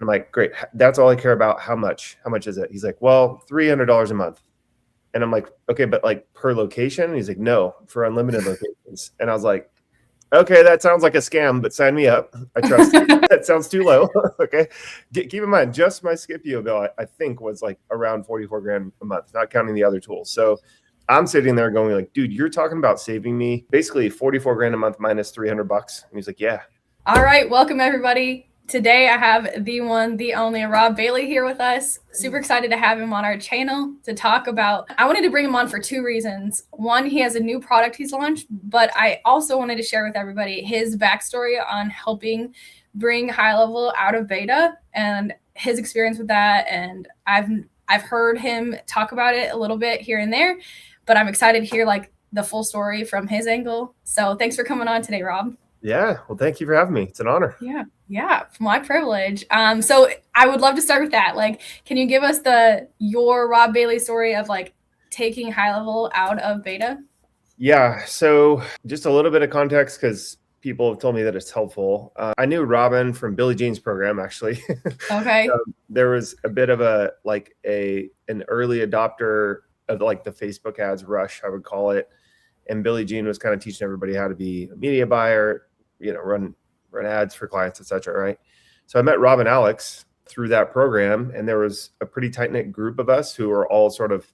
I'm like, great. That's all I care about. How much? How much is it? He's like, well, $300 a month. And I'm like, okay, but like per location? And he's like, no, for unlimited locations. And I was like, okay, that sounds like a scam, but sign me up. I trust you. That sounds too low. Okay. Keep in mind, just my Scipio bill, I think was like around 44 grand a month, not counting the other tools. So I'm sitting there going like, dude, you're talking about saving me basically 44 grand a month minus 300 bucks. And he's like, yeah. All right. Welcome everybody. Today I have the one, the only Rob Bailey here with us. Super excited to have him on our channel to talk about. I wanted to bring him on for two reasons. One, he has a new product he's launched, but I also wanted to share with everybody his backstory on helping bring HighLevel out of beta and his experience with that. And I've heard him talk about it a little bit here and there, but I'm excited to hear like the full story from his angle. So thanks for coming on today, Rob. Yeah. Well, thank you for having me. It's an honor. Yeah, my privilege. So I would love to start with that. Like, can you give us your Rob Bailey story of like taking HighLevel out of beta? Yeah. So just a little bit of context because people have told me that it's helpful. I knew Robin from Billie Jean's program, actually. Okay. There was a bit of an early adopter of like the Facebook ads rush, I would call it. And Billie Jean was kind of teaching everybody how to be a media buyer, run ads for clients, et cetera, right? So I met Rob and Alex through that program, and there was a pretty tight-knit group of us who were all sort of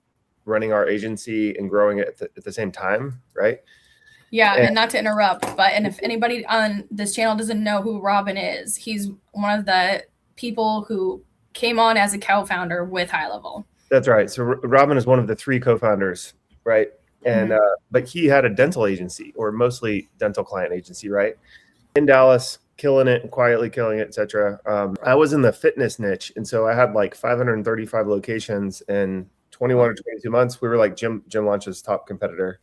running our agency and growing it at the same time, right? Yeah, and not to interrupt, and if anybody on this channel doesn't know who Robin is, he's one of the people who came on as a co-founder with HighLevel. That's right. So Robin is one of the three co-founders, right? And but he had a dental agency, or mostly dental client agency, right? In Dallas, killing it and quietly killing it, etc. I was in the fitness niche, and so I had like 535 locations in 21 or 22 months. We were like Jim Launch's top competitor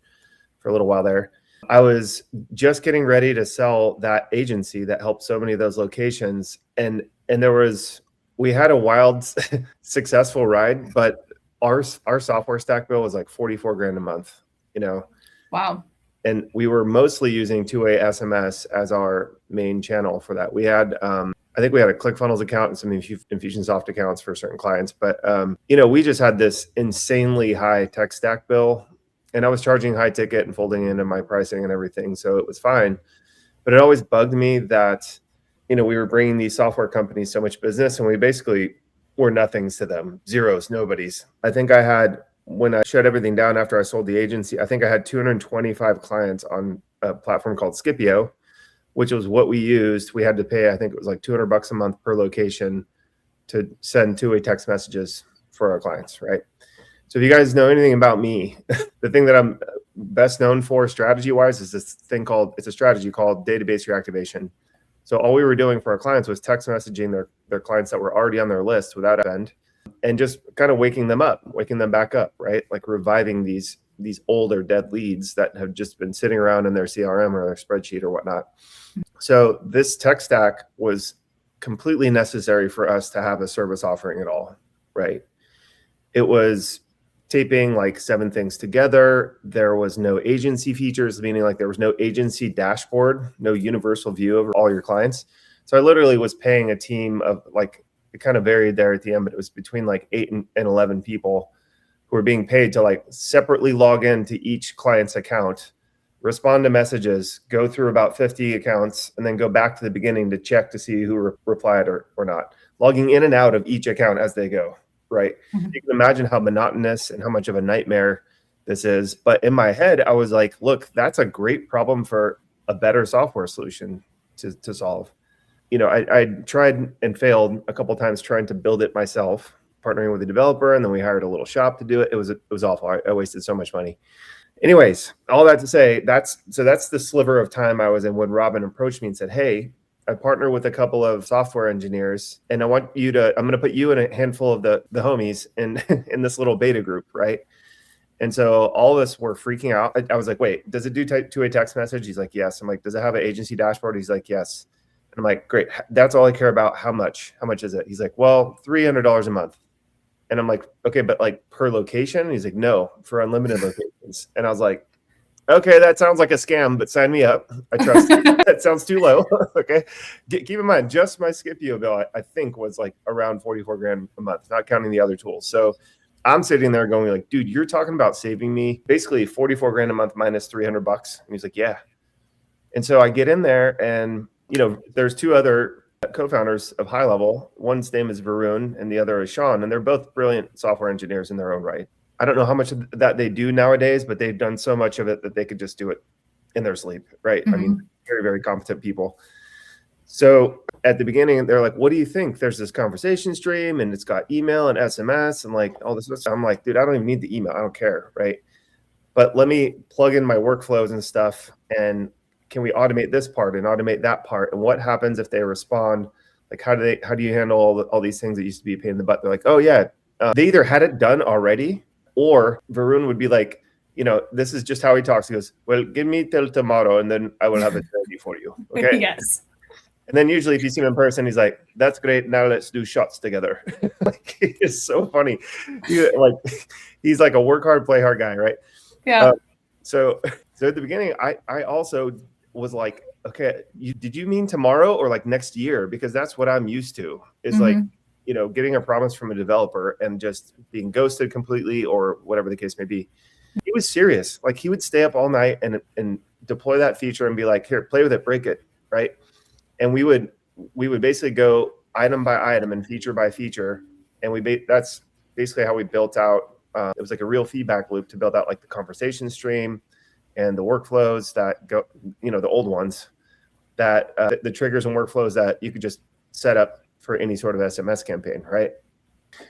for a little while there. I was just getting ready to sell that agency that helped so many of those locations, and we had a wild, successful ride, but our software stack bill was like 44 grand a month. Wow. And we were mostly using two-way SMS as our main channel for that. We had, I think we had a ClickFunnels account and some Infusionsoft accounts for certain clients. But, we just had this insanely high tech stack bill. And I was charging high ticket and folding into my pricing and everything. So it was fine. But it always bugged me that, we were bringing these software companies so much business, and we basically were nothings to them. Zeros, nobodies. I think when I shut everything down after I sold the agency, I think I had 225 clients on a platform called Scipio, which was what we used. We had to pay, I think it was like $200 a month per location to send two-way text messages for our clients, right? So if you guys know anything about me, the thing that I'm best known for strategy-wise is it's a strategy called database reactivation. So all we were doing for our clients was text messaging their clients that were already on their list without end, and just kind of waking them back up, right? Like reviving these old or dead leads that have just been sitting around in their CRM or their spreadsheet or whatnot. So this tech stack was completely necessary for us to have a service offering at all, right? It was taping like 7 things together. There was no agency features, meaning like there was no agency dashboard, no universal view of all your clients. So I literally was paying a team of like, it kind of varied there at the end, but it was between like 8 and 11 people who were being paid to like separately log into each client's account, respond to messages, go through about 50 accounts, and then go back to the beginning to check to see who replied or not, logging in and out of each account as they go, right? Mm-hmm. You can imagine how monotonous and how much of a nightmare this is. But in my head, I was like, look, that's a great problem for a better software solution to solve. I tried and failed a couple of times trying to build it myself, partnering with a developer, and then we hired a little shop to do it. It was awful. I wasted so much money. Anyways, all that to say, that's the sliver of time I was in when Robin approached me and said, hey, I partner with a couple of software engineers, and I'm going to put you in a handful of the homies in this little beta group, right? And so all of us were freaking out. I was like, wait, does it do two-way text message? He's like, yes. I'm like, does it have an agency dashboard? He's like, yes. And I'm like, great. That's all I care about. How much? How much is it? He's like, well, $300 a month. And I'm like, okay, but like per location? And he's like, no, for unlimited locations. And I was like, Okay, that sounds like a scam, but sign me up. I trust you. That sounds too low. Okay. Keep in mind, just my Scipio bill, I think was like around 44 grand a month, not counting the other tools. So I'm sitting there going like, dude, you're talking about saving me basically 44 grand a month minus 300 bucks. And he's like, yeah. And so I get in there and, there's two other co-founders of HighLevel. One's name is Varun and the other is Sean. And they're both brilliant software engineers in their own right. I don't know how much of that they do nowadays, but they've done so much of it that they could just do it in their sleep, right? I mean, very, very competent people. So at the beginning, they're like, what do you think? There's this conversation stream and it's got email and SMS and like all this stuff. I'm like, dude, I don't even need the email. I don't care, right? But let me plug in my workflows and stuff. And can we automate this part and automate that part? And what happens if they respond? Like, how do you handle all these things that used to be a pain in the butt? They're like, oh yeah, they either had it done already, or Varun would be like, this is just how he talks. He goes, well, give me till tomorrow and then I will have it ready for you. Okay. Yes. And then usually if you see him in person, he's like, that's great. Now let's do shots together. Like, it's so funny. He's like a work hard, play hard guy. Right. Yeah. So at the beginning, I also was like, okay, did you mean tomorrow or like next year? Because that's what I'm used to is like, getting a promise from a developer and just being ghosted completely or whatever the case may be. He was serious. Like he would stay up all night and deploy that feature and be like, here, play with it, break it. Right. And we would basically go item by item and feature by feature. And that's basically how we built out, it was like a real feedback loop to build out like the conversation stream and the workflows that go, the old ones that the triggers and workflows that you could just set up for any sort of SMS campaign, right?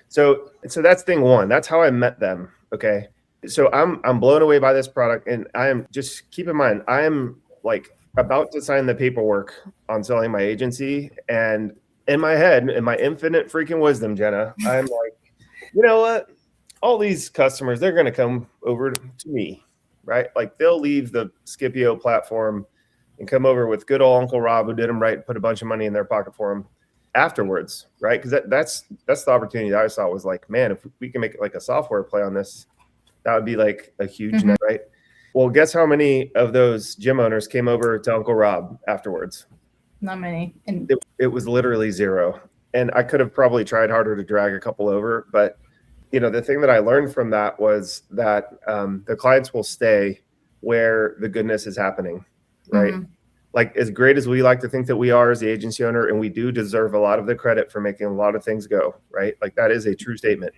So that's thing one. That's how I met them. Okay. So I'm blown away by this product, and I am just keep in mind I am like about to sign the paperwork on selling my agency, and in my head, in my infinite freaking wisdom, Jenna, I'm like, you know what? All these customers, they're going to come over to me, right? Like they'll leave the Scipio platform and come over with good old Uncle Rob who did them right, put a bunch of money in their pocket for them afterwards, right? Because that's the opportunity that I saw was like, man, if we can make like a software play on this, that would be like a huge net, right? Well, guess how many of those gym owners came over to Uncle Rob afterwards? Not many. And it was literally zero. And I could have probably tried harder to drag a couple over, but the thing that I learned from that was that the clients will stay where the goodness is happening, right? Like as great as we like to think that we are as the agency owner, and we do deserve a lot of the credit for making a lot of things go, right? Like that is a true statement.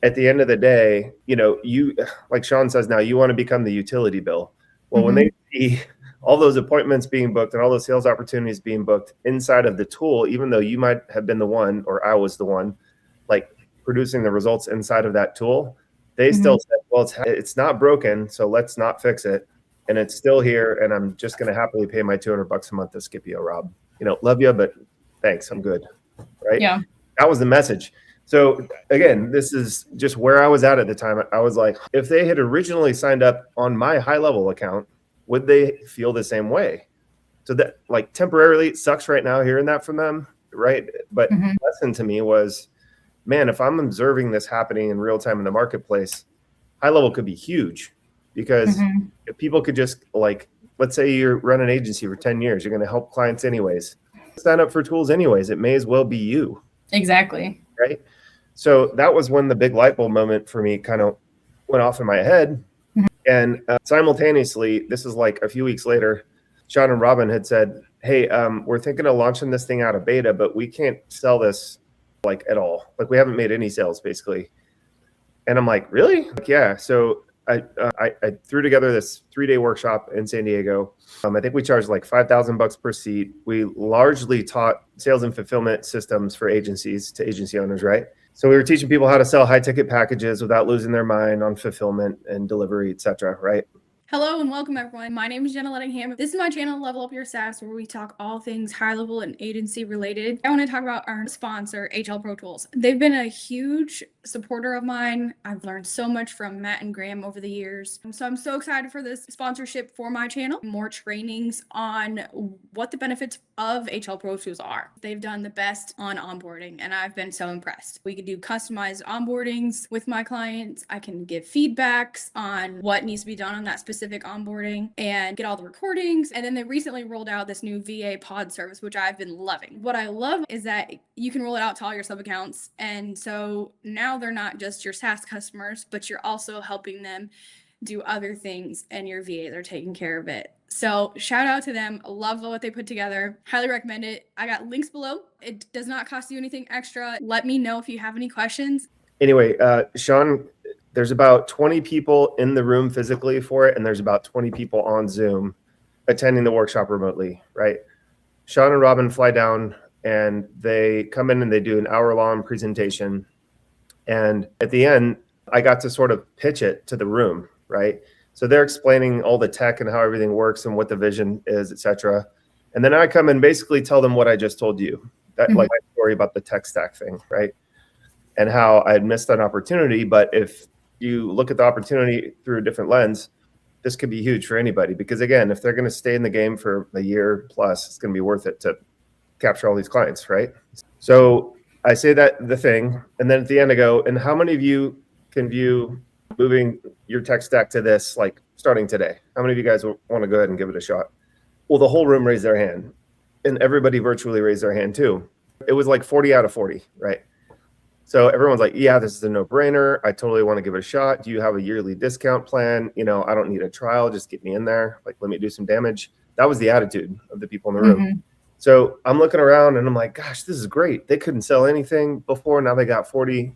At the end of the day, you, like Sean says now, you want to become the utility bill. Well, when they see all those appointments being booked and all those sales opportunities being booked inside of the tool, even though you might have been the one, or I was the one, like producing the results inside of that tool, they still said, well, it's not broken, so let's not fix it. And it's still here, and I'm just going to happily pay my $200 a month to Scipio, Rob. Love you, but thanks, I'm good. Right? Yeah. That was the message. So again, this is just where I was at the time. I was like, if they had originally signed up on my HighLevel account, would they feel the same way? So that like temporarily it sucks right now hearing that from them, right? But the lesson to me was, man, if I'm observing this happening in real time in the marketplace, HighLevel could be huge, because if people could just like, let's say you run an agency for 10 years, you're going to help clients anyways, sign up for tools anyways, it may as well be you. Exactly. Right. So that was when the big light bulb moment for me kind of went off in my head. And simultaneously, this is like a few weeks later, Sean and Robin had said, hey, we're thinking of launching this thing out of beta, but we can't sell this like at all. Like we haven't made any sales basically. And I'm like, really? Like, yeah. So I threw together this 3-day workshop in San Diego. I think we charged like $5,000 per seat. We largely taught sales and fulfillment systems for agencies to agency owners, right? So we were teaching people how to sell high ticket packages without losing their mind on fulfillment and delivery, et cetera, right? Hello and welcome everyone. My name is Jenna Lettingham. This is my channel, Level Up Your SaaS, where we talk all things high level and agency related. I want to talk about our sponsor, HL Pro Tools. They've been a huge supporter of mine. I've learned so much from Matt and Graham over the years. So I'm so excited for this sponsorship for my channel. More trainings on what the benefits of HL Pro Tools are. They've done the best on onboarding, and I've been so impressed. We could do customized onboardings with my clients. I can give feedbacks on what needs to be done on that specific onboarding and get all the recordings. And then they recently rolled out this new VA pod service, which I've been loving. What I love is that you can roll it out to all your sub accounts. And so now they're not just your SaaS customers, but you're also helping them do other things, and your VAs are taking care of it. So shout out to them. Love what they put together. Highly recommend it. I got links below. It does not cost you anything extra. Let me know if you have any questions. Anyway, Sean, there's about 20 people in the room physically for it, and there's about 20 people on Zoom attending the workshop remotely, right? Sean and Robin fly down and they come in and they do an hour-long presentation. And at the end, I got to sort of pitch it to the room, right? So they're explaining all the tech and how everything works and what the vision is, et cetera. And then I come and basically tell them what I just told you, that like my story about the tech stack thing, right? And how I had missed an opportunity. But if you look at the opportunity through a different lens, this could be huge for anybody. Because again, if they're going to stay in the game for a year plus, it's going to be worth it to capture all these clients, right? So I say that the thing, and then at the end I go, and how many of you can view moving your tech stack to this, like starting today? How many of you guys want to go ahead and give it a shot? Well, the whole room raised their hand, and everybody virtually raised their hand too. It was like 40 out of 40, right? So everyone's like, yeah, this is a no-brainer. I totally want to give it a shot. Do you have a yearly discount plan? You know, I don't need a trial. Just get me in there. Like, let me do some damage. That was the attitude of the people in the room. So I'm looking around and I'm like, gosh, this is great. They couldn't sell anything before. Now they got 40,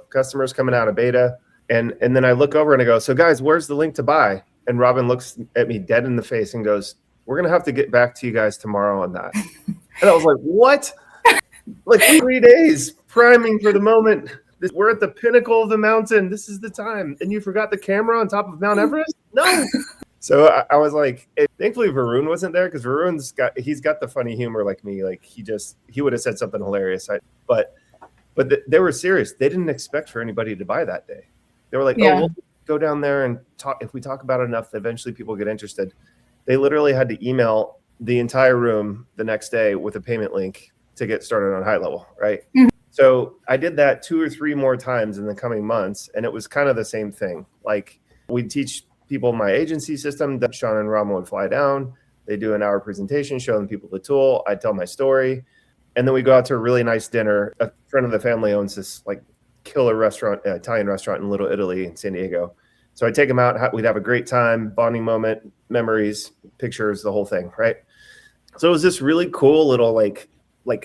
customers coming out of beta. And then I look over and I go, so guys, where's the link to buy? And Robin looks at me dead in the face and goes, we're going to have to get back to you guys tomorrow on that. And I was like, what? Like 3 days priming for the moment. We're at the pinnacle of the mountain. This is the time. And you forgot the camera on top of Mount Everest? No. So I was like, thankfully Varun wasn't there, because he's got the funny humor like me. Like he would have said something hilarious. But they were serious. They didn't expect for anybody to buy that day. They were like, oh, we'll go down there and talk. If we talk about it enough, eventually people get interested. They literally had to email the entire room the next day with a payment link to get started on HighLevel, right? So I did that 2 or 3 more times in the coming months, and it was kind of the same thing. Like, we'd teach people my agency system. That Sean and Rama would fly down. They do an hour presentation, showing people the tool. I tell my story, and then we go out to a really nice dinner. A friend of the family owns this like killer restaurant, Italian restaurant in Little Italy in San Diego. So I take him out. We'd have a great time, bonding moment, memories, pictures, the whole thing, right? So it was this really cool little like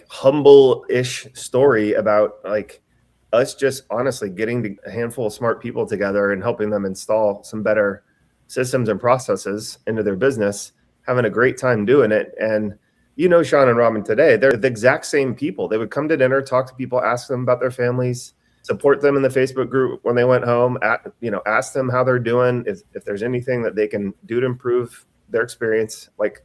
humble-ish story about like us just honestly getting a handful of smart people together and helping them install some better systems and processes into their business, having a great time doing it. And Sean and Robin today, they're the exact same people. They would come to dinner, talk to people, ask them about their families, support them in the Facebook group when they went home, ask them how they're doing, if there's anything that they can do to improve their experience. Like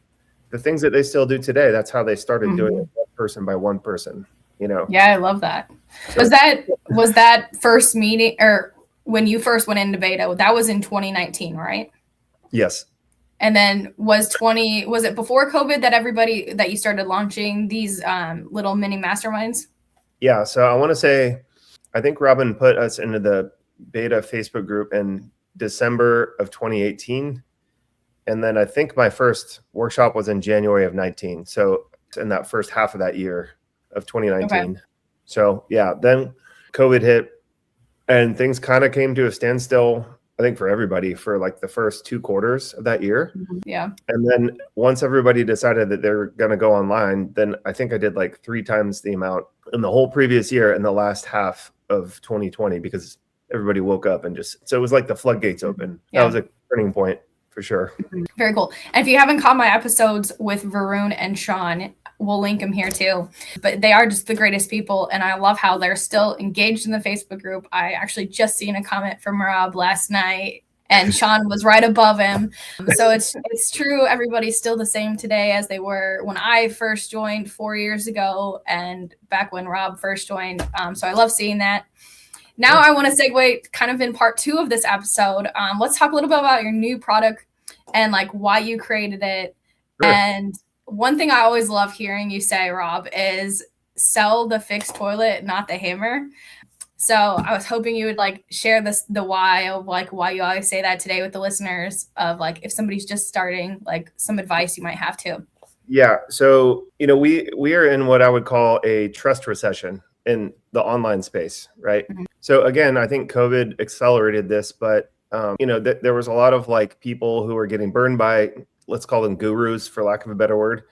the things that they still do today, that's how they started doing it, one person by one person, Yeah, I love that. Was that first meeting, or when you first went into beta, that was in 2019, right? Yes. And then was it before COVID that you started launching these little mini masterminds? Yeah. So I want to say, I think Robin put us into the beta Facebook group in December of 2018. And then I think my first workshop was in January of 19. So in that first half of that year of 2019. Okay. So yeah, then COVID hit and things kind of came to a standstill, I think, for everybody for like the first 2 quarters of that year. Yeah. And then once everybody decided that they're going to go online, then I think I did like 3 times the amount in the whole previous year in the last half of 2020, because everybody woke up and so it was like the floodgates open. Yeah. That was a turning point for sure. Very cool. And if you haven't caught my episodes with Varun and Sean, we'll link them here too. But they are just the greatest people. And I love how they're still engaged in the Facebook group. I actually just seen a comment from Rob last night, and Sean was right above him. So it's true. Everybody's still the same today as they were when I first joined 4 years ago and back when Rob first joined. So I love seeing that. Now I want to segue kind of in part 2 of this episode. Let's talk a little bit about your new product and like why you created it. Sure. And one thing I always love hearing you say, Rob, is sell the fixed toilet, not the hammer. So I was hoping you would like share the why of like why you always say that today with the listeners, of like if somebody's just starting, like some advice you might have too. Yeah. So, we are in what I would call a trust recession in the online space, right? Mhm. So again, I think COVID accelerated this, but there was a lot of like people who were getting burned by, let's call them gurus for lack of a better word,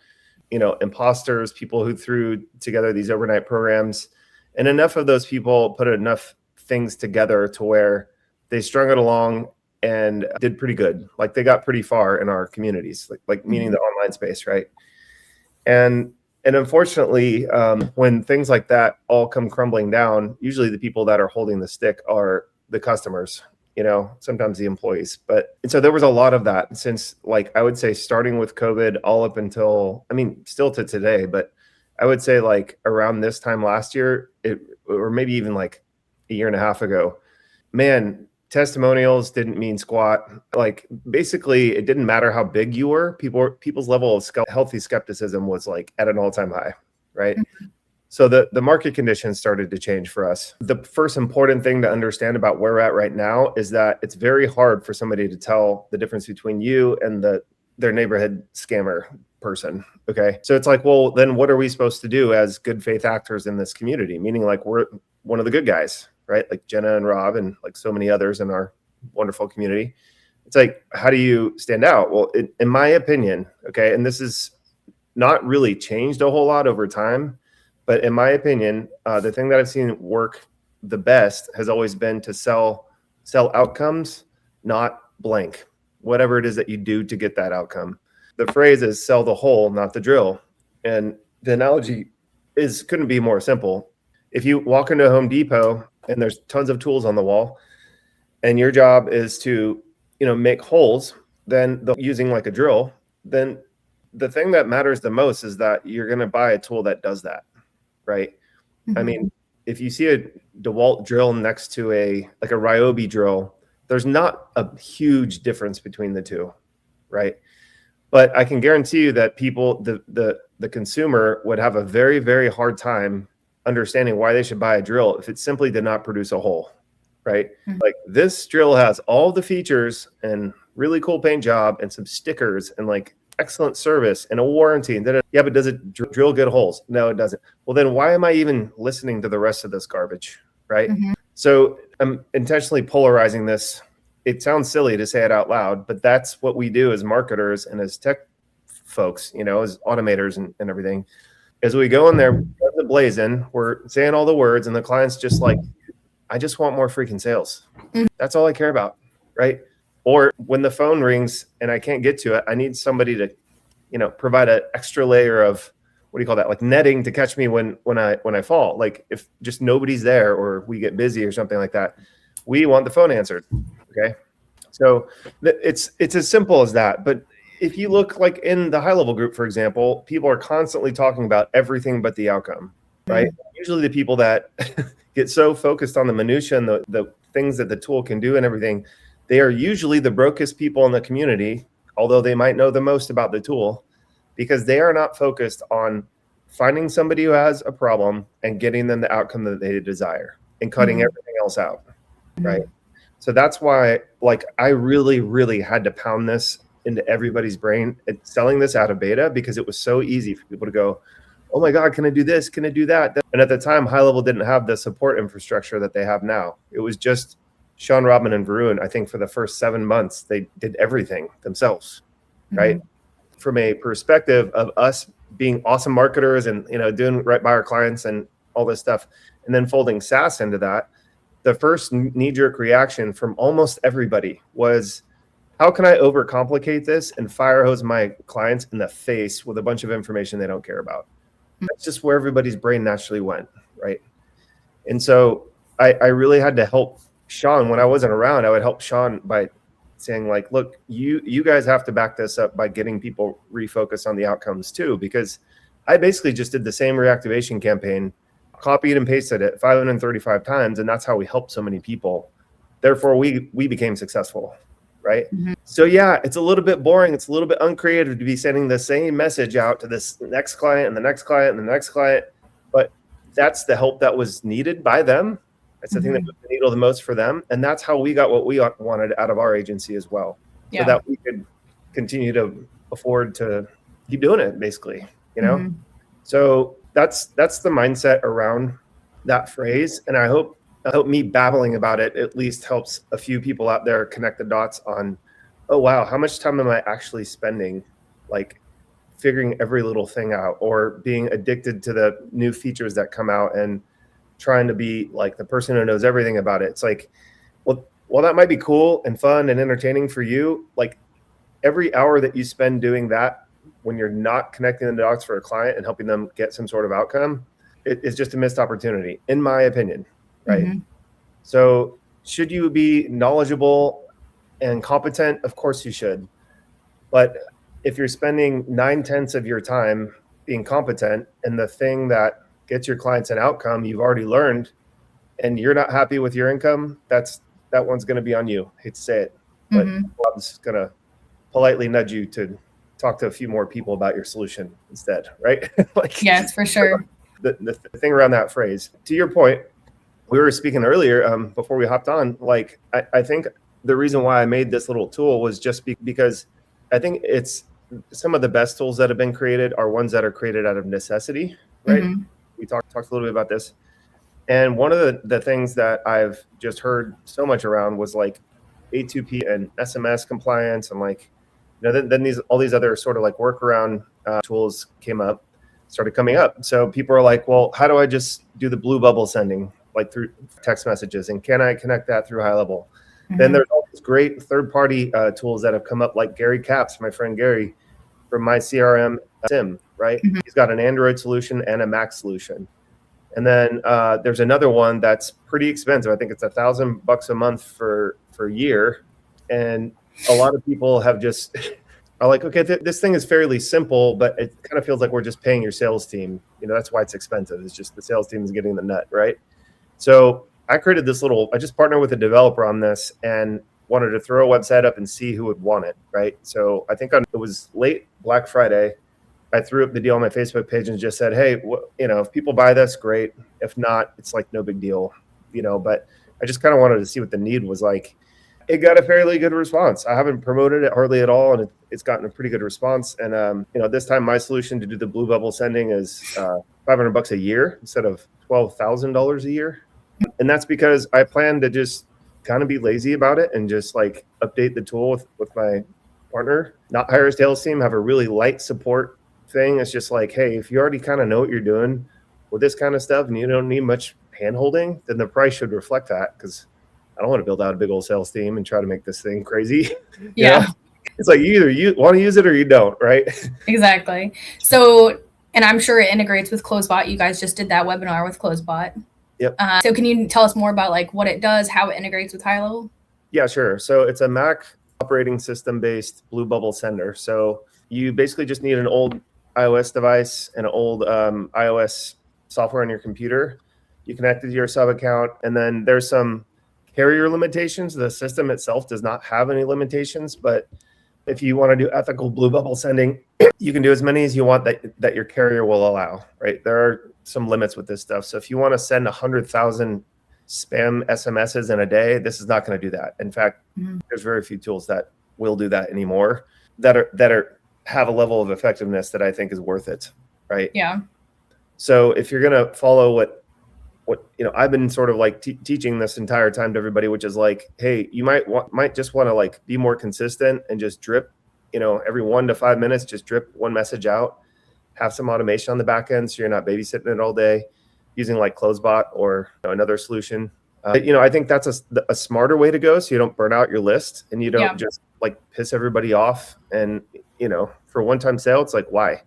imposters, people who threw together these overnight programs. And enough of those people put enough things together to where they strung it along and did pretty good. Like they got pretty far in our communities, like meaning the online space, right? And unfortunately, when things like that all come crumbling down, usually the people that are holding the stick are the customers, sometimes the employees. And so there was a lot of that since, like, I would say starting with COVID all up until, still to today, but I would say like around this time last year, or maybe even like a year and a half ago, man, testimonials didn't mean squat. Like basically, it didn't matter how big you were. People's level of healthy skepticism was like at an all-time high, right? Mm-hmm. So the market conditions started to change for us. The first important thing to understand about where we're at right now is that it's very hard for somebody to tell the difference between you and their neighborhood scammer person. Okay. So it's like, well, then what are we supposed to do as good faith actors in this community? Meaning like we're one of the good guys, right? Like Jenna and Rob and like so many others in our wonderful community. It's like, how do you stand out? Well, in my opinion, okay, and this is not really changed a whole lot over time, but in my opinion, the thing that I've seen work the best has always been to sell outcomes, not blank, whatever it is that you do to get that outcome. The phrase is sell the hole, not the drill. And the analogy couldn't be more simple. If you walk into a Home Depot and there's tons of tools on the wall and your job is to, make holes, then using like a drill, then the thing that matters the most is that you're going to buy a tool that does that, right? Mm-hmm. If you see a DeWalt drill next to a Ryobi drill, there's not a huge difference between the two, right? But I can guarantee you that people, the consumer would have a very, very hard time understanding why they should buy a drill if it simply did not produce a hole, right? Mm-hmm. Like this drill has all the features and really cool paint job and some stickers and like excellent service and a warranty. And yeah, but does it drill good holes? No, it doesn't. Well, then why am I even listening to the rest of this garbage, right? Mm-hmm. So I'm intentionally polarizing this. It sounds silly to say it out loud, but that's what we do as marketers and as tech folks, as automators and everything. As we go in there, the blazing, we're saying all the words, and the client's just like, I just want more freaking sales. Mm-hmm. That's all I care about, right? Or when the phone rings and I can't get to it, I need somebody to, provide an extra layer of, what do you call that? Like netting to catch me when I fall. Like if just nobody's there or we get busy or something like that, we want the phone answered. Okay. So it's as simple as that. But if you look like in the HighLevel group, for example, people are constantly talking about everything but the outcome, right? Mm-hmm. Usually the people that get so focused on the minutia and the things that the tool can do and everything, they are usually the brokest people in the community, although they might know the most about the tool, because they are not focused on finding somebody who has a problem and getting them the outcome that they desire and cutting mm-hmm. everything else out, right? So that's why, like, I really, really had to pound this into everybody's brain and selling this out of beta, because it was so easy for people to go, oh my God, can I do this? Can I do that? And at the time, HighLevel didn't have the support infrastructure that they have now. It was just Sean, Robin, and Varun. I think for the first 7 months, they did everything themselves, right? Mm-hmm. From a perspective of us being awesome marketers and, doing right by our clients and all this stuff, and then folding SaaS into that, the first knee-jerk reaction from almost everybody was, how can I overcomplicate this and fire hose my clients in the face with a bunch of information they don't care about? That's just where everybody's brain naturally went, right? And so I really had to help Sean. When I wasn't around, I would help Sean by saying, like, look, you guys have to back this up by getting people refocused on the outcomes too, because I basically just did the same reactivation campaign, copied and pasted it 535 times, and that's how we helped so many people. Therefore, we became successful, right? Mhm. So yeah, it's a little bit boring. It's a little bit uncreative to be sending the same message out to this next client and the next client and the next client. But that's the help that was needed by them. That's the thing that moved the needle the most for them. And that's how we got what we wanted out of our agency as well. So Yeah. that we could continue to afford to keep doing it, basically, you know? Mhm. So that's the mindset around that phrase. And I hope me babbling about it at least helps a few people out there connect the dots on, oh wow, how much time am I actually spending like figuring every little thing out, or being addicted to the new features that come out and trying to be like the person who knows everything about it. It's like, well, while that might be cool and fun and entertaining for you, like every hour that you spend doing that when you're not connecting the dots for a client and helping them get some sort of outcome, it is just a missed opportunity, in my opinion, right? Mhm. So should you be knowledgeable and competent? Of course you should. But if you're spending 9/10 of your time being competent and the thing that gets your clients an outcome you've already learned, and you're not happy with your income, that one's going to be on you. Hate to say it, but Mhm. I'm just going to politely nudge you to talk to a few more people about your solution instead, right? Like, Yes, for sure. the thing around that phrase, to your point, we were speaking earlier before we hopped on, like I think the reason why I made this little tool was just because I think it's some of the best tools that have been created are ones that are created out of necessity, right? Mhm. We talked a little bit about this. And one of the things that I've just heard so much around was like A2P and SMS compliance, and like, you know, then all these other sort of like workaround tools started coming up. So people are like, well, how do I just do the blue bubble sending like through text messages, and can I connect that through HighLevel? Then Mhm. there's all these great third-party tools that have come up, like Gary Capps, my friend Gary from my CRM Sim, right? Mhm. He's got an Android solution and a Mac solution. And then there's another one that's pretty expensive. I think it's $1,000 a month for a year. And a lot of people have just are like, okay, this thing is fairly simple, but it kind of feels like we're just paying your sales team. You know, that's why it's expensive. It's just the sales team is getting the nut, right? So I created this I just partnered with a developer on this and wanted to throw a website up and see who would want it, right? So I think it was late Black Friday. I threw up the deal on my Facebook page and just said, hey, if people buy this, great. If not, it's like no big deal, but I just kind of wanted to see what the need was like. It got a fairly good response. I haven't promoted it hardly at all, and it's gotten a pretty good response. And this time my solution to do the blue bubble sending is $500 a year instead of $12,000 a year. And that's because I plan to just kind of be lazy about it and just like update the tool with my partner, not hire a sales team, have a really light support thing. It's just like, hey, if you already kind of know what you're doing with this kind of stuff and you don't need much hand holding, then the price should reflect that, because I don't want to build out a big old sales team and try to make this thing crazy. Yeah. It's like you either you want to use it or you don't, right? Exactly. So, and I'm sure it integrates with Closebot. You guys just did that webinar with Closebot. Yep. So can you tell us more about like what it does, how it integrates with HighLevel? Yeah, sure. So it's a Mac operating system based blue bubble sender. So you basically just need an old iOS device and an old iOS software on your computer. You connect it to your sub account, and then there's some carrier limitations. The system itself does not have any limitations, but if you want to do ethical blue bubble sending, you can do as many as you want that your carrier will allow, right? There are some limits with this stuff. So if you want to send 100,000 spam SMSs in a day, this is not going to do that. In fact, there's very few tools that will do that anymore that have a level of effectiveness that I think is worth it, right? Yeah. So if you're going to follow what I've been sort of like teaching this entire time to everybody, which is like, hey, you might just want to like be more consistent and just drip, every 1 to 5 minutes, just drip one message out, have some automation on the back end so you're not babysitting it all day using like Closebot or another solution. I think that's a smarter way to go, so you don't burn out your list and you don't just like piss everybody off. And for a one-time sale, it's like, why?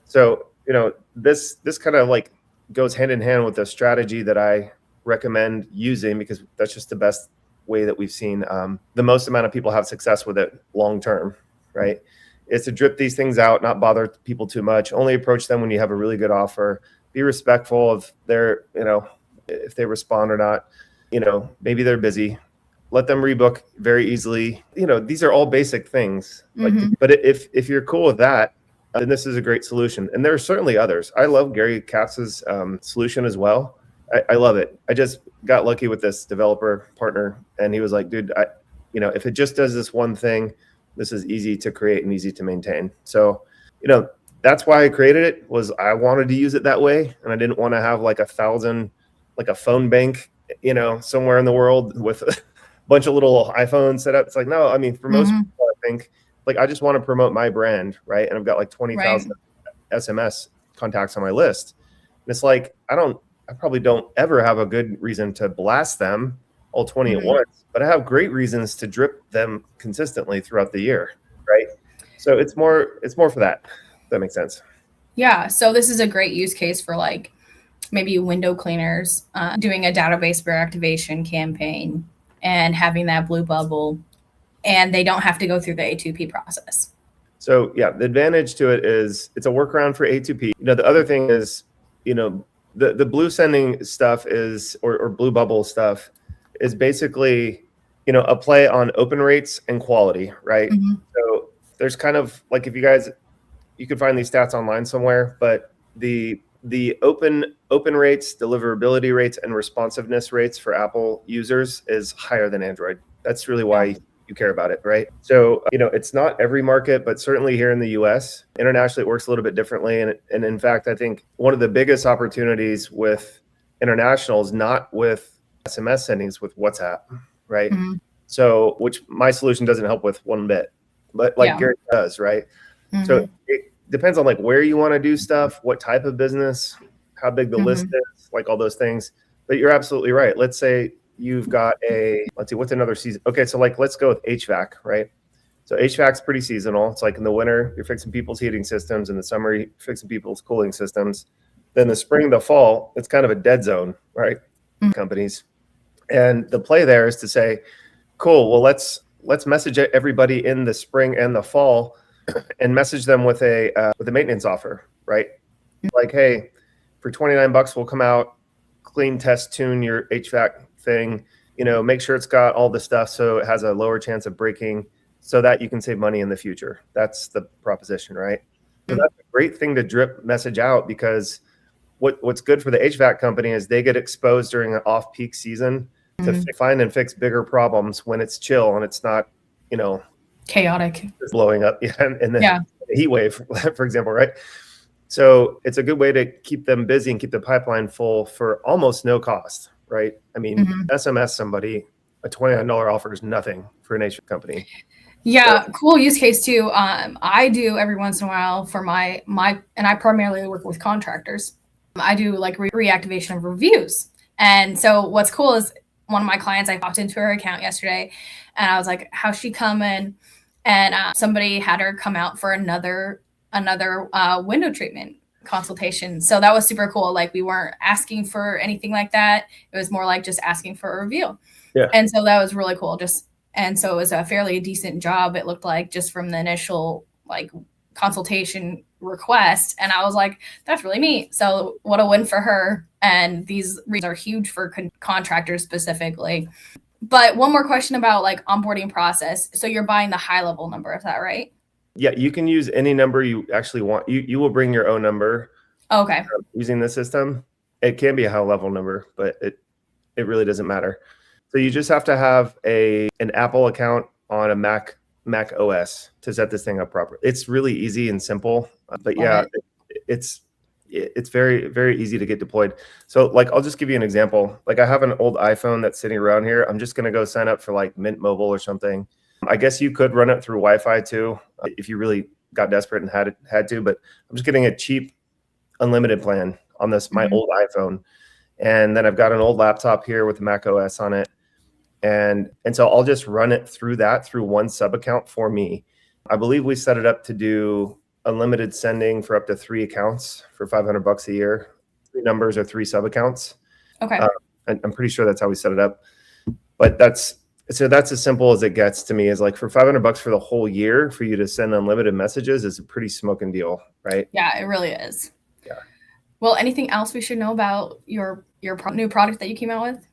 So this kind of like goes hand in hand with the strategy that I recommend using, because that's just the best way that we've seen the most amount of people have success with it long term, right? Is to drip these things out, not bother people too much, only approach them when you have a really good offer, be respectful of their, if they respond or not, maybe they're busy, let them rebook very easily. These are all basic things. But if you're cool with that, then this is a great solution. And there are certainly others. I love Gary Katz's solution as well. I love it. I just got lucky with this developer partner, and he was like, dude, if it just does this one thing, this is easy to create and easy to maintain. So, that's why I created it, was I wanted to use it that way. And I didn't want to have like 1,000, like a phone bank, somewhere in the world with a bunch of little iPhones set up. It's like, no, I mean, for most people, I think, like, I just want to promote my brand, right? And I've got like 20,000 SMS contacts on my list. And it's like, I probably don't ever have a good reason to blast them all 20 at once, but I have great reasons to drip them consistently throughout the year, right? So it's more for that. If that makes sense. Yeah. So this is a great use case for like maybe window cleaners, doing a database reactivation campaign and having that blue bubble, and they don't have to go through the A2P process. So yeah, the advantage to it is it's a workaround for A2P. The other thing is, the blue sending stuff is, or blue bubble stuff is basically, a play on open rates and quality, right? So there's kind of like, if you can find these stats online somewhere, but the open rates, deliverability rates, and responsiveness rates for Apple users is higher than Android. That's really why you care about it, right? So, it's not every market, but certainly here in the US. Internationally, it works a little bit differently. And in fact, I think one of the biggest opportunities with international is not with SMS sendings, with WhatsApp, right? So, which my solution doesn't help with one bit, but Gary does, right? So it depends on like where you want to do stuff, what type of business, how big the list is, like all those things. But you're absolutely right. Let's say you've got let's see, what's another season? Okay, so like let's go with HVAC, right? So HVAC's pretty seasonal. It's like in the winter, you're fixing people's heating systems. In the summer, you're fixing people's cooling systems. Then the spring, the fall, it's kind of a dead zone, right? Companies. And the play there is to say, cool, well, let's message everybody in the spring and the fall and message them with a maintenance offer, right? Like, hey, for $29, we'll come out, clean, test, tune your HVAC thing, make sure it's got all the stuff so it has a lower chance of breaking, so that you can save money in the future. That's the proposition, right? So that's a great thing to drip message out, because what's good for the HVAC company is they get exposed during an off-peak season to find and fix bigger problems when it's chill and it's not, chaotic, blowing up in the heat wave, for example, right? So it's a good way to keep them busy and keep the pipeline full for almost no cost, right? I mean, SMS somebody, a $29 offer is nothing for an HVAC company. Yeah, so, cool use case too. I do every once in a while for my and I primarily work with contractors. I do like reactivation of reviews. And so what's cool is one of my clients, I popped into her account yesterday and I was like, how's she coming? And somebody had her come out for another window treatment consultation. So that was super cool. Like, we weren't asking for anything like that. It was more like just asking for a review. Yeah. And so that was really cool. And so it was a fairly decent job, it looked like, just from the initial like consultation request. And I was like, that's really neat. So what a win for her. And these are huge for contractors specifically. But one more question about like onboarding process. So you're buying the HighLevel number, is that right? Yeah, you can use any number you actually want. You will bring your own number. Okay. Using the system. It can be a HighLevel number, but it really doesn't matter. So you just have to have an Apple account on a Mac OS to set this thing up properly. It's really easy and simple, but yeah, it's very, very easy to get deployed. So like, I'll just give you an example. Like, I have an old iPhone that's sitting around here. I'm just going to go sign up for like Mint Mobile or something. I guess you could run it through Wi-Fi too, if you really got desperate and had to, but I'm just getting a cheap unlimited plan on this, my old iPhone. And then I've got an old laptop here with Mac OS on it. And so I'll just run it through one sub account for me. I believe we set it up to do unlimited sending for up to 3 accounts for $500 a year. 3 numbers or 3 sub accounts. Okay. I'm pretty sure that's how we set it up. But that's as simple as it gets to me. Is like, for $500 for the whole year for you to send unlimited messages is a pretty smoking deal, right? Yeah, it really is. Yeah. Well, anything else we should know about your new product that you came out with?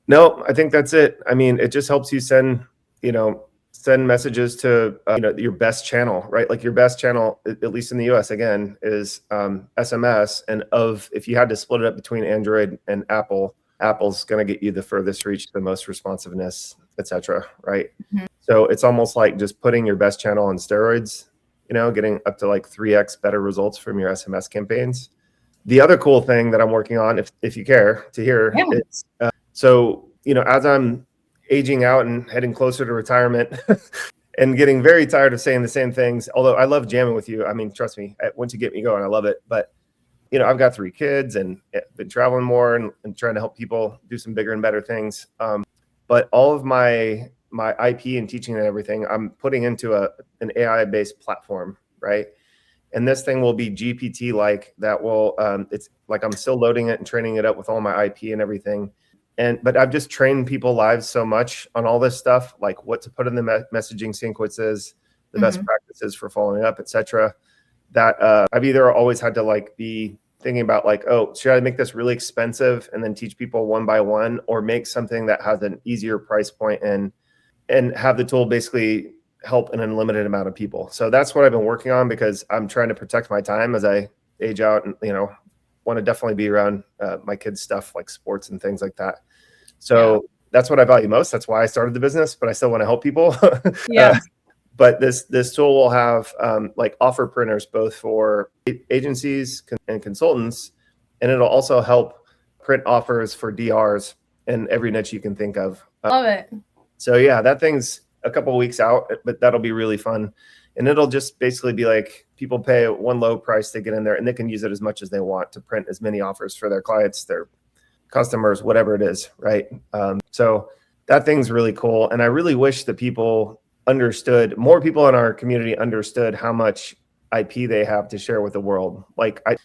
No, I think that's it. I mean, it just helps you send messages to your best channel, right? Like your best channel, at least in the US, again, is SMS. And if you had to split it up between Android and Apple, Apple's going to get you the furthest reach, the most responsiveness, etc. Right? Mhm. So it's almost like just putting your best channel on steroids, getting up to like 3x better results from your SMS campaigns. The other cool thing that I'm working on, if you care to hear, Yeah. is so as I'm aging out and heading closer to retirement and getting very tired of saying the same things, although I love jamming with you. I mean, trust me, once you get me going, I love it. But, I've got 3 kids and been traveling more and trying to help people do some bigger and better things. But all of my IP and teaching and everything, I'm putting into an AI-based platform, right? And this thing will be GPT-like. That will, it's like I'm still loading it and training it up with all my IP and everything. But I've just trained people live so much on all this stuff, like what to put in the messaging sequences, the best practices for following up, etc. That I've either always had to like be thinking about like, oh, should I make this really expensive and then teach people one by one, or make something that has an easier price point and have the tool basically help an unlimited amount of people. So that's what I've been working on, because I'm trying to protect my time as I age out and, want to definitely be around my kids' stuff like sports and things like that. So that's what I value most. That's why I started the business, but I still want to help people. Yeah. But this tool will have like offer printers, both for agencies and consultants, and it'll also help print offers for DRs in every niche you can think of. Love it. So yeah, that thing's a couple of weeks out, but that'll be really fun. And it'll just basically be like people pay one low price to get in there, and they can use it as much as they want to print as many offers for their clients, their customers, whatever it is, right? So that thing's really cool. And I really wish that more people in our community understood how much IP they have to share with the world.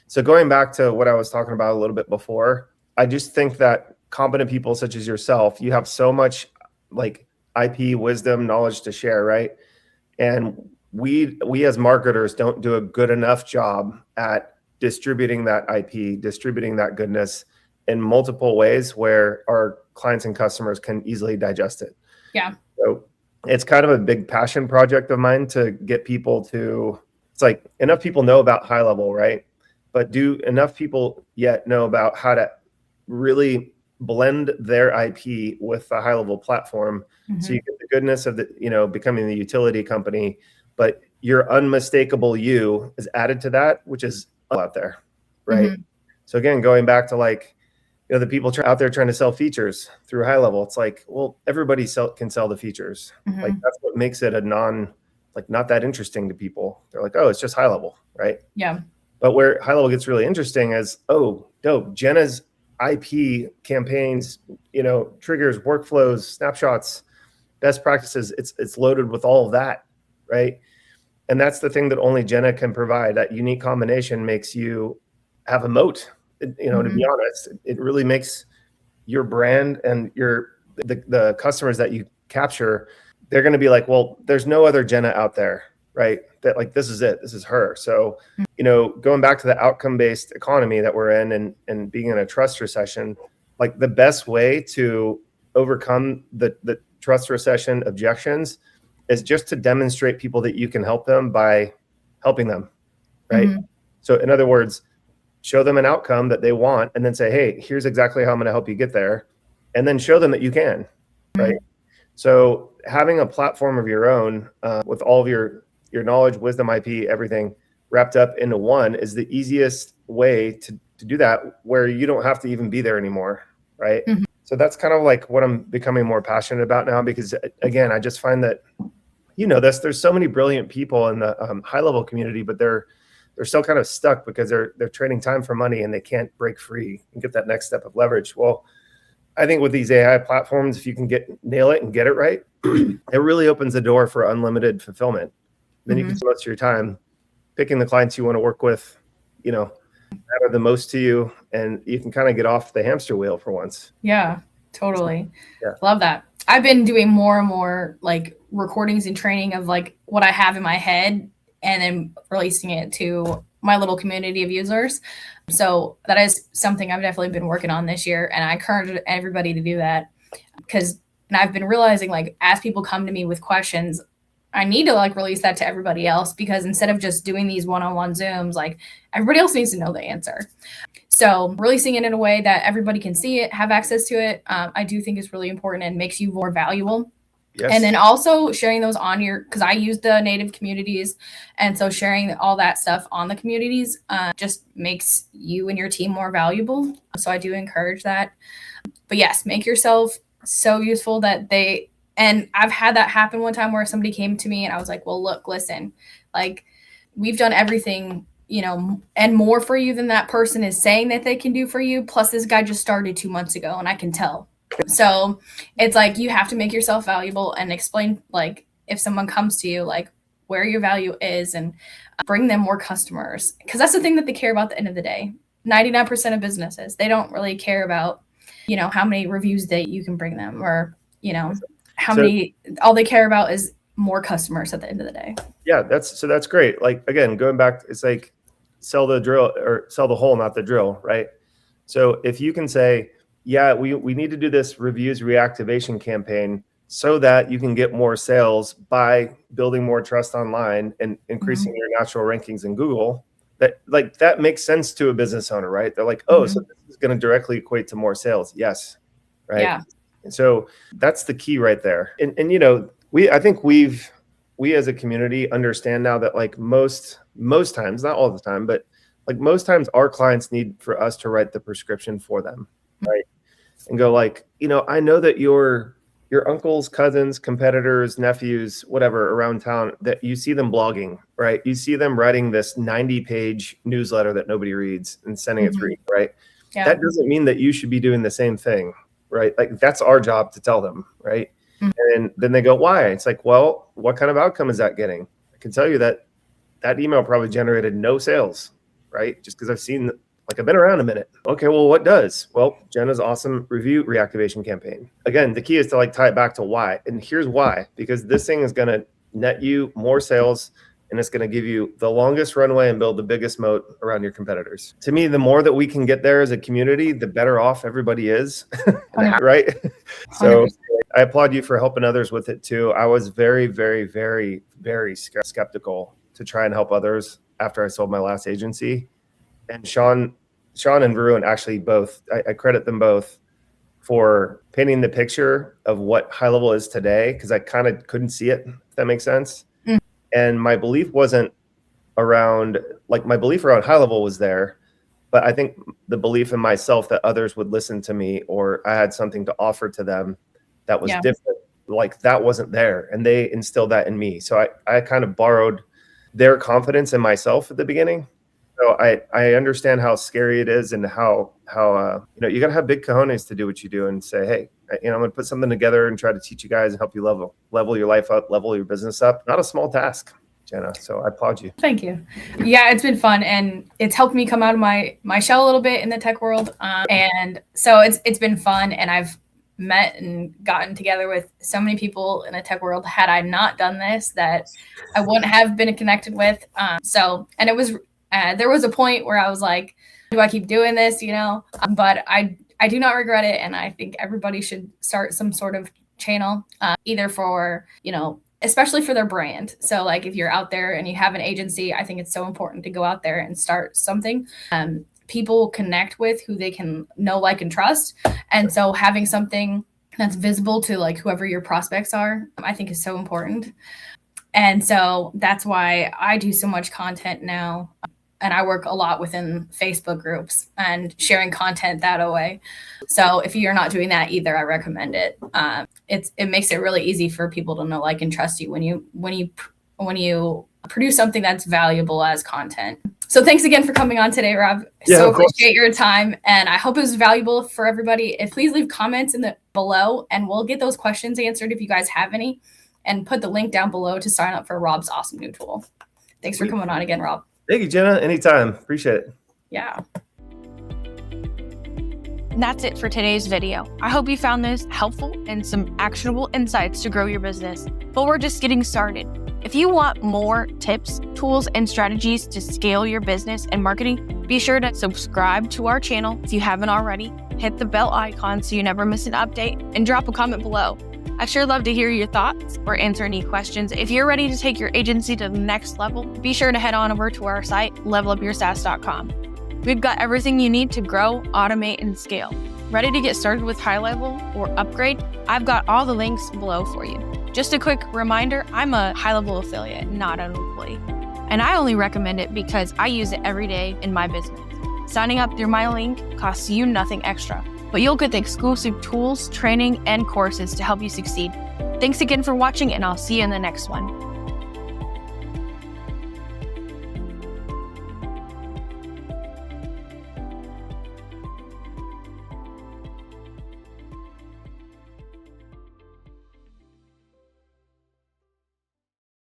So going back to what I was talking about a little bit before, I just think that competent people such as yourself, you have so much like IP wisdom, knowledge to share, right? And we as marketers don't do a good enough job at distributing that IP, distributing that goodness in multiple ways where our clients and customers can easily digest it. Yeah. So it's kind of a big passion project of mine to get people to, it's like enough people know about HighLevel, right? But do enough people yet know about how to really blend their IP with the HighLevel platform. So you get the goodness of becoming the utility company, but your unmistakable you is added to that, which is out there, right? So again, going back to like, the people out there trying to sell features through HighLevel, it's like, well, everybody can sell the features. Like that's what makes it not that interesting to people. They're like, oh, it's just HighLevel, right? Yeah. But where HighLevel gets really interesting is, oh, dope, Jenna's IP campaigns, triggers, workflows, snapshots, best practices. It's loaded with all of that, right? And that's the thing that only Jenna can provide. That unique combination makes you have a moat. To be honest, it really makes your brand and the customers that you capture, they're going to be like, well, there's no other Jenna out there, right? That like, this is it, this is her. So, going back to the outcome-based economy that we're in and being in a trust recession, like the best way to overcome the trust recession objections is just to demonstrate people that you can help them by helping them, right? So in other words, show them an outcome that they want and then say, hey, here's exactly how I'm going to help you get there. And then show them that you can, right? So having a platform of your own with all of your knowledge, wisdom, IP, everything wrapped up into one is the easiest way to do that, where you don't have to even be there anymore, right? So that's kind of like what I'm becoming more passionate about now, because again, I just find that, there's so many brilliant people in the HighLevel community, but they're still kind of stuck because they're trading time for money and they can't break free and get that next step of leverage. Well, I think with these AI platforms, if you can nail it and get it right, it really opens the door for unlimited fulfillment. Then you can spend most of your time picking the clients you want to work with, that are the most to you, and you can kind of get off the hamster wheel for once. Yeah, totally. Yeah. Love that. I've been doing more and more like recordings and training of like what I have in my head and then releasing it to my little community of users. So that is something I've definitely been working on this year, and I encourage everybody to do that. And I've been realizing, like, as people come to me with questions, I need to like release that to everybody else, because instead of just doing these one-on-one Zooms, like, everybody else needs to know the answer. So releasing it in a way that everybody can see it, have access to it, I do think is really important and makes you more valuable. Yes. And then also sharing those on because I use the native communities. And so sharing all that stuff on the communities just makes you and your team more valuable. So I do encourage that. But yes, make yourself so useful that and I've had that happen one time where somebody came to me and I was like, well, look, listen, like, we've done everything, and more for you than that person is saying that they can do for you. Plus this guy just started 2 months ago and I can tell. So it's like, you have to make yourself valuable and explain, like, if someone comes to you, like, where your value is, and bring them more customers. Because that's the thing that they care about at the end of the day. 99% of businesses, they don't really care about, how many reviews that you can bring them, or, all they care about is more customers at the end of the day. Yeah, that's great. Like, again, going back, it's like sell the drill or sell the hole, not the drill, right? So if you can say, yeah, we need to do this reviews reactivation campaign so that you can get more sales by building more trust online and increasing your natural rankings in Google, that makes sense to a business owner, right? They're like, oh, so this is going to directly equate to more sales. Yes. Right. Yeah. And so that's the key right there. And I think we as a community understand now that, like, most times, not all the time, but like most times, our clients need for us to write the prescription for them, right? And go like, I know that your uncles, cousins, competitors, nephews, whatever around town, that you see them blogging, right? You see them writing this 90-page newsletter that nobody reads and sending it through, right? Yeah. That doesn't mean that you should be doing the same thing, right? Like, that's our job to tell them, right? And then they go, why? It's like, well, what kind of outcome is that getting? I can tell you that email probably generated no sales, right? Just because I've been around a minute. Okay, well, what does? Well, Jenna's awesome review reactivation campaign. Again, the key is to like tie it back to why. And here's why: because this thing is going to net you more sales, and it's going to give you the longest runway and build the biggest moat around your competitors. To me, the more that we can get there as a community, the better off everybody is, right? So I applaud you for helping others with it too. I was very, very, very, very skeptical to try and help others after I sold my last agency. And Sean and Varun actually both, I credit them both for painting the picture of what HighLevel is today, because I kind of couldn't see it, if that makes sense. And my belief wasn't around, like, my belief around HighLevel was there, but I think the belief in myself that others would listen to me, or I had something to offer to them that was different, like, that wasn't there. And they instilled that in me. So I kind of borrowed their confidence in myself at the beginning. So I understand how scary it is, and how you got to have big cojones to do what you do and say, hey, I'm going to put something together and try to teach you guys and help you level your life up, level your business up. Not a small task, Jenna. So I applaud you. Thank you. Yeah, it's been fun, and it's helped me come out of my shell a little bit in the tech world. And so it's been fun, and I've met and gotten together with so many people in the tech world. Had I not done this, that I wouldn't have been connected with. And it was, there was a point where I was like, do I keep doing this? But I do not regret it. And I think everybody should start some sort of channel, either for, especially for their brand. So like, if you're out there and you have an agency, I think it's so important to go out there and start something. People connect with who they can know, like, and trust. And so having something that's visible to like whoever your prospects are, I think is so important. And so that's why I do so much content now. And I work a lot within Facebook groups and sharing content that way. So if you're not doing that either, I recommend it. It makes it really easy for people to know, like, and trust you when you produce something that's valuable as content. So thanks again for coming on today, Rob. Yeah, so appreciate your time, and I hope it was valuable for everybody. Please leave comments below, and we'll get those questions answered if you guys have any, and put the link down below to sign up for Rob's awesome new tool. Thanks for coming on again, Rob. Thank you, Jenna. Anytime. Appreciate it. Yeah. And that's it for today's video. I hope you found this helpful and some actionable insights to grow your business. But we're just getting started. If you want more tips, tools, and strategies to scale your business and marketing, be sure to subscribe to our channel if you haven't already. Hit the bell icon so you never miss an update, and drop a comment below. I sure love to hear your thoughts or answer any questions. If you're ready to take your agency to the next level, be sure to head on over to our site, LevelUpYourSaaS.com. We've got everything you need to grow, automate, and scale. Ready to get started with HighLevel or upgrade? I've got all the links below for you. Just a quick reminder, I'm a HighLevel affiliate, not an employee. And I only recommend it because I use it every day in my business. Signing up through my link costs you nothing extra, but you'll get the exclusive tools, training, and courses to help you succeed. Thanks again for watching, and I'll see you in the next one.